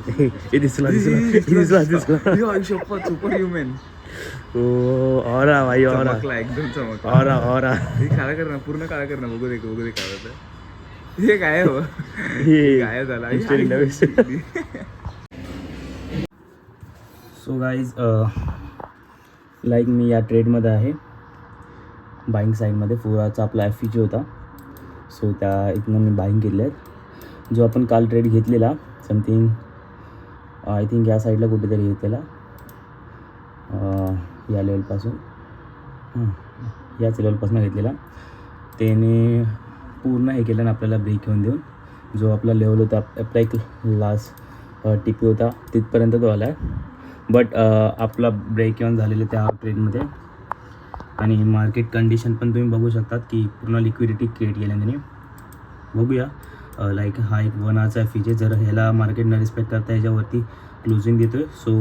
हे दिसला super human और भाई और एकदम चमकला और काळा कर ना पूर्ण काळा कर ना बघू दे काय होतं हे काय हो काय झाला सो गाईज लाईक मी या ट्रेडमध्ये आहे बाईंग साईडमध्ये फोराचा आपला FVG होता. सो त्या इथनं मी बाईंग केले आहेत. जो आपण काल ट्रेड घेतलेला समथिंग आय थिंक या साईडला कुठेतरी घेतलेला या लेवलपासून याच लेवलपासून घेतलेला त्याने पूर्ण हे केलं आणि आपल्याला ब्रेक घेऊन देऊन जो आपला लेवल होता आपला एक लास्ट टिपी होता तिथपर्यंत तो आला आहे. बट आपला ब्रेक येऊन झालेलं त्या ट्रेडमध्ये आणि मार्केट कंडिशन पण तुम्ही बघू शकतात की पूर्ण लिक्विडिटी क्रिएट केल्या त्याने. बघूया लाईक हा एक 1 आरचा FVG जर ह्याला मार्केट न रिस्पेक्ट करता ह्याच्यावरती क्लोजिंग देतो आहे. सो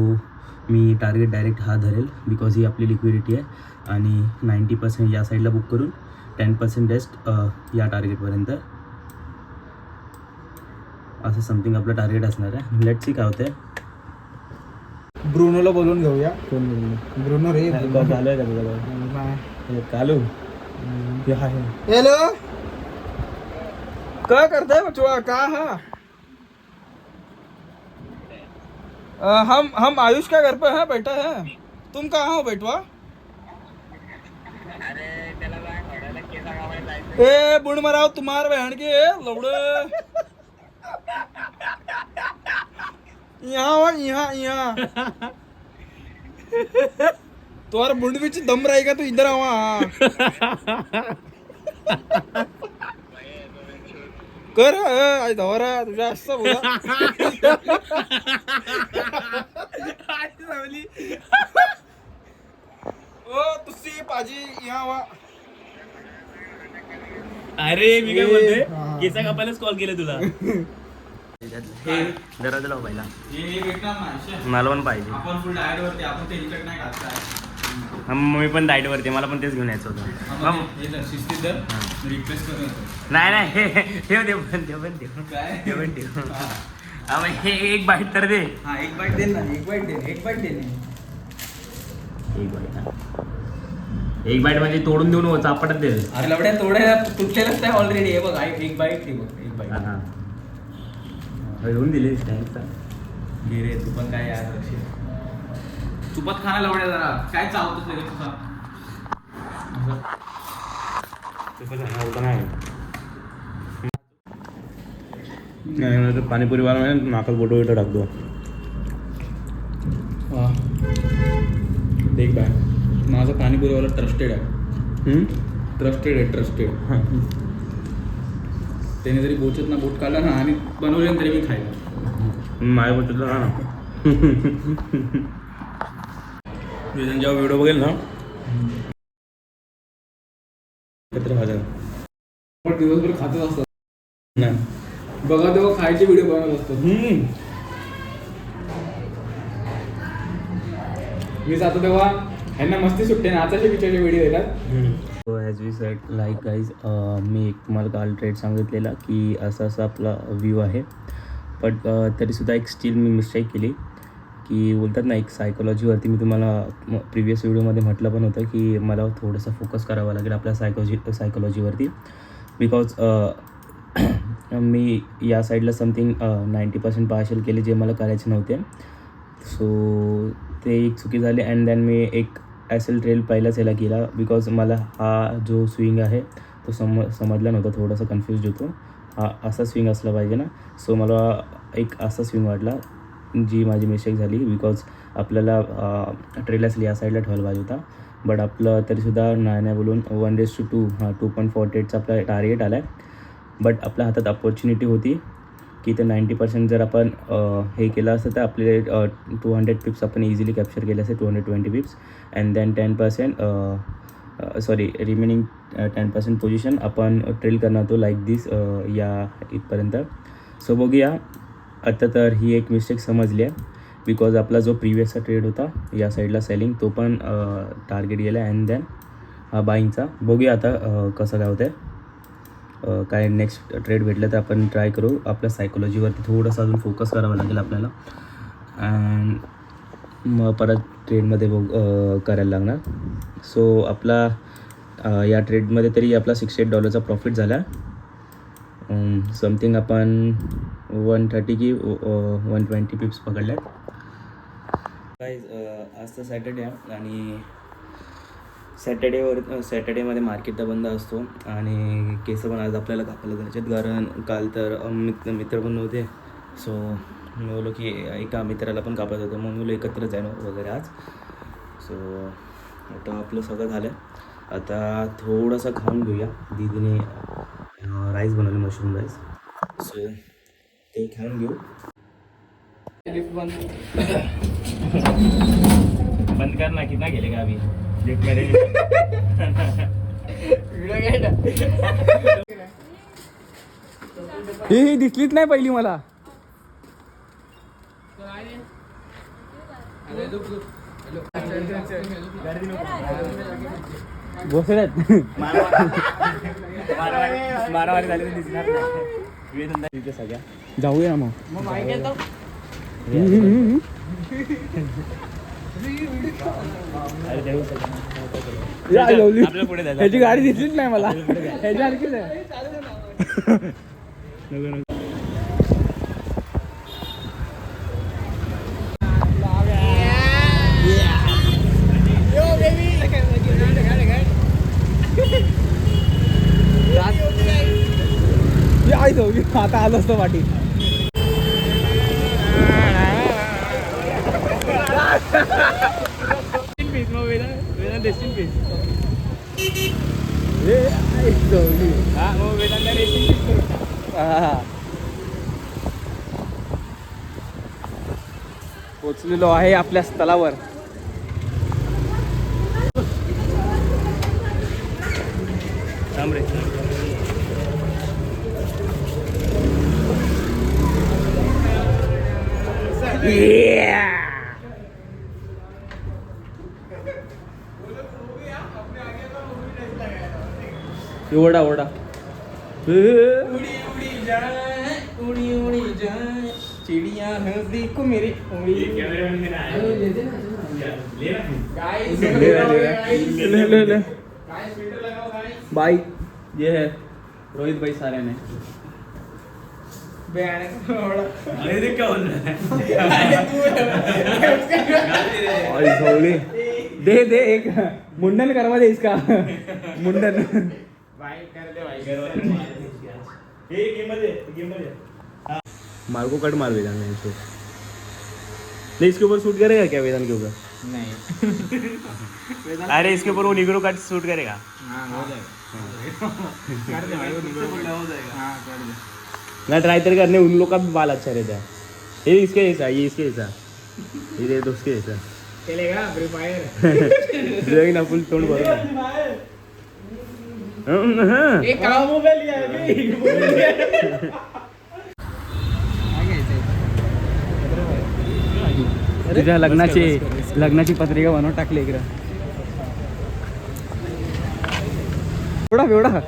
मी टार्गेट डायरेक्ट हा धरेल बिकॉज ही आपली लिक्विडिटी आहे आणि 90% या साईडला बुक करून 10% रेस्ट या टार्गेटपर्यंत असं समथिंग आपलं टार्गेट असणार आहे. लेट्स सी काय होतं आहे. ब्रुनोला बोलून घेऊया. कोण ब्रुनो रे चालू आहे का तुझ्याकडे चालू हेलो क्या करते है बचवा कहाँ है हम आयुष का घर पे है बैठा है. तुम कहाँ हो बैठवा. ए बुड़ मराव तुम्हार बहन के लवड़ यहाँ तोर बुंडवीची दम रहेगा तू इधर आवा. कर धवरा तुझ्या असं बोला. ओ तुझी पाजी यहाँ वा. अरे मी काय बोलतोय केसा कापायलाच कॉल केला तुला. हे जरा दिला पहिला मला पण पाहिजे. आपण फुल डाएट वरती आपण ते इफेक्ट नाही खात काय. मी पण डाएटवरती मला पण तेच घेऊन यायचं होतं. नाही हे ठेव दे पण ठेव हे एक बाईट तर दे. हा एक बाईट दे ना. एक बाईट दे एक बाईट म्हणजे तोडून देऊन हो चापटत दे. अरे लवड्या तोडायला तुटलेलंच आहे ऑलरेडी. हे बघ एक बाईट एक बाईट घेऊन दिली घे रे तू पण काय यार तुपात खाना लवड्या जरा काय चावतोस लगेच तुझा. नाही पाणीपुरी वाला नाकात बोटो टाकतो. देख बाय माझा पाणीपुरीवाला ट्रस्टेड आहे. ट्रस्टेड त्याने जरी बोचत ना बोट काढला ना आणि बनवले तरी मी खायला माझ्या बोटला ना. जेव्हा व्हिडिओ बघेल ना दिवसभर खातच असतात नाही बघा तेव्हा खायचे व्हिडिओ बनवत असतात. मी जातो तेव्हा ह्यांना मस्ती सुटते ना आताचे पिक्चरचे व्हिडिओ येतात. So as we said like guys मी एक तुम्हाला काल ट्रेड सांगितलेला की असा आपला व्ह्यू आहे. बट तरीसुद्धा एक स्टील मी मिस्टेक केली की बोलतात ना एक सायकोलॉजीवरती मी तुम्हाला प्रिव्हियस व्हिडिओमध्ये म्हटलं पण होतं की मला थोडंसं फोकस करावं लागेल आपल्या सायकोलॉजीवरती बिकॉज मी या साईडला समथिंग 90% पार्शल केले जे मला करायचे नव्हते. सो ते एक चुकी झाली अँड देन मी एक SL ट्रेल पहिलाच याला केला बिकॉज मला हा जो स्विंग आहे तो समजला नव्हता. थोडासा कन्फ्यूज होतो. हा असा स्विंग असला पाहिजे ना. सो मला एक असा स्विंग वाटला जी माझी मिस्टेक झाली बिकॉज आपल्याला ट्रेलर्स या साईडला ठेवायला पाहिजे होता. बट आपलं तरीसुद्धा नाही बोलून 1:2 2.48चा आपला टार्गेट आला आहे. बट आपल्या हातात अपॉर्च्युनिटी होती की ते 90% जर आपण हे केलं असतं तर आपले 200 पिप्स आपण इझिली कॅप्चर केले असते. 220 pips and then 10% remaining 10% position आपण ट्रेल करणार होतो लाईक दिस या इथपर्यंत. सो बघूया आता तर ही एक मिस्टेक समजली आहे बिकॉज आपला जो प्रिव्हियसचा ट्रेड होता या साईडला सेलिंग तो पण टार्गेट गेला अँड देन बाईंगचा. बघूया आता कसं काय होतं आहे. काय नेक्स्ट ट्रेड भेटलं तर आपण ट्राय करू. आपल्या सायकोलॉजीवरती थोडंसं अजून फोकस करावं लागेल आपल्याला. अँड मग परत ट्रेडमध्ये करायला लागणार. सो आपला या ट्रेडमध्ये तरी आपला $68 प्रॉफिट झाला. समथिंग आपण 130 की 120 पिप्स पकडल्यात. गाईज आज तर सॅटर्डे आहे आणि सॅटर्डेमध्ये मार्केट तर बंद असतो आणि केस पण आज आपल्याला कापायला जायचे आहेत. कारण काल तर मित्र पण नव्हते. सो मी बोललो की एका मित्राला पण कापायचं होतं, म्हणून बोललो एकत्र जाणं वगैरे आज. सो आता आपलं सगळं झालं. आता थोडंसं खाऊन घेऊया. दीदीने राईस बनवले, मशरूम राईस. सो ते खाऊन घेऊ. बंद कर ना, कितना गेले का अभी देख मेरे हे दिसलीच नाही पहिली मला. बसल्यात मारामारी झाली तर दिसणार नाही सगळ्या. जाऊया मग. आपल्याला पुढे जायचं. ह्याची गाडी दिसलीच नाही मला. ह्याच्यासारखीच आहे. आता आलो असतो पाठी. पोचलेलो आहे आपल्या स्थळावर. ओढा ओढा उड़ी उड़ी जाए चिड़िया देखो मेरे ले भाई. ये है रोहित भाई सारे ने. अरे क्या बोल रहा है. दे दे एक मुंडन करवा दे इसका. मुंडन मार्को कट मार वेदांत ने इसको. नहीं, इसके ऊपर शूट करेगा क्या वेदांत के ऊपर? नहीं. अरे इसके ऊपर वो निग्रो कट शूट करेगा. हो जाएगा. कर दे भाई, वो हो जाएगा. कर दे. ना ट्राई तर करने, उन लोग का भी बाल अच्छा रहता है. ये इसके जैसा, ये इसके जैसा, ये दे तो उसके जैसा. चलेगा फ्री फायर. देख ना फुल तोड़ भर. एक काम मोबाईल लिया अभी. तुझ्या लग्नाची पत्रिका बनवून टाकली इकडं. एवढा